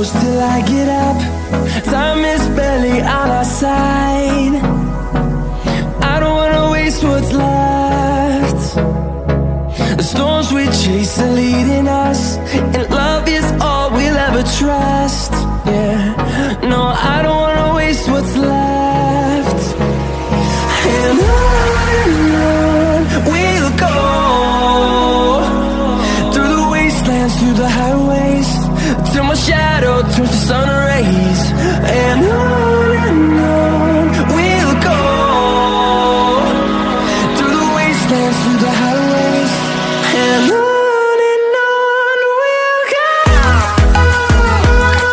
close till I get up. Time is barely on our side. I don't wanna waste what's left. The storms we chase are leading us, and love is all we'll ever trust. Yeah, no, I don't